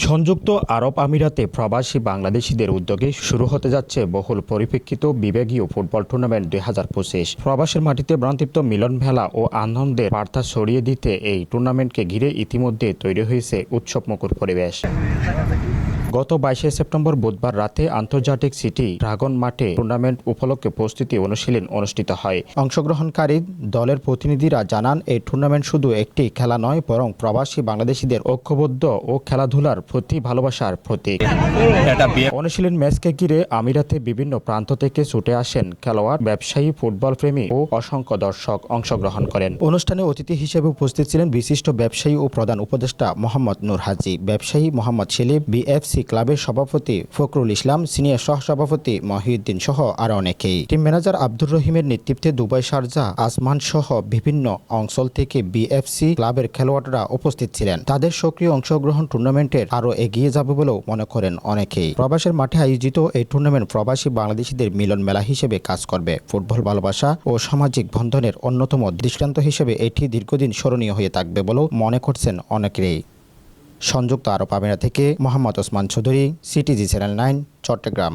সংযুক্ত আরব আমিরাতে প্রবাসী বাংলাদেশিদের উদ্যোগে শুরু হতে যাচ্ছে বহুল পরিপ্রেক্ষিত বিভাগীয় ফুটবল টুর্নামেন্ট 2025। প্রবাসের মাটিতে প্রাণতৃপ্ত মিলন মেলা ও আনন্দের বার্তা ছড়িয়ে দিতে এই টুর্নামেন্টকে ঘিরে ইতিমধ্যে তৈরি হয়েছে উৎসবমুখর পরিবেশ। গত 22 সেপ্টেম্বর বুধবার রাতে আন্তর্জাতিক সিটি ড্রাগন মাঠে টুর্নামেন্ট উপলক্ষে প্রস্তুতি অনুশীলন অনুষ্ঠিত হয়। অংশগ্রহণকারী দলের প্রতিনিধিরা জানান, এই টুর্নামেন্ট শুধু একটি খেলা নয়, বরং প্রবাসী বাংলাদেশিদের ঐক্যবদ্ধ ও খেলাধুলার প্রতি ভালোবাসার প্রতীক। অনুশীলন ম্যাচকে ঘিরে আমিরাতে বিভিন্ন প্রান্ত থেকে ছুটে আসেন খেলোয়াড়, ব্যবসায়ী, ফুটবল প্রেমী ও অসংখ্য দর্শক অংশগ্রহণ করেন। অনুষ্ঠানে অতিথি হিসেবে উপস্থিত ছিলেন বিশিষ্ট ব্যবসায়ী ও প্রধান উপদেষ্টা মোহাম্মদ নূর হাজি, ব্যবসায়ী মোহাম্মদ সেলিম, বিএফসি ক্লাবের সভাপতি ফখরুল ইসলাম, সিনিয়র সহসভাপতি মহিউদ্দিন সহ আরো অনেকেই। টিম ম্যানেজার আব্দুর রহিমের নেতৃত্বে দুবাই, শারজাহ, আসমান সহ বিভিন্ন অঞ্চল থেকে বিএফসি ক্লাবের খেলোয়াড়রা উপস্থিত ছিলেন। তাদের সক্রিয় অংশগ্রহণ টুর্নামেন্টের আরো এগিয়ে যাবে বলেও মনে করেন অনেকেই। প্রবাসের মাঠে আয়োজিত এই টুর্নামেন্ট প্রবাসী বাংলাদেশিদের মিলন মেলা হিসেবে কাজ করবে। ফুটবল ভালোবাসা ও সামাজিক বন্ধনের অন্যতম দৃষ্টান্ত হিসেবে এটি দীর্ঘদিন স্মরণীয় হয়ে থাকবে বলেও মনে করছেন অনেকেই। সংযুক্ত আরব আমিরাত থেকে মোহাম্মদ ওসমান চৌধুরী, সিটিজি চ্যানেল 9, চট্টগ্রাম।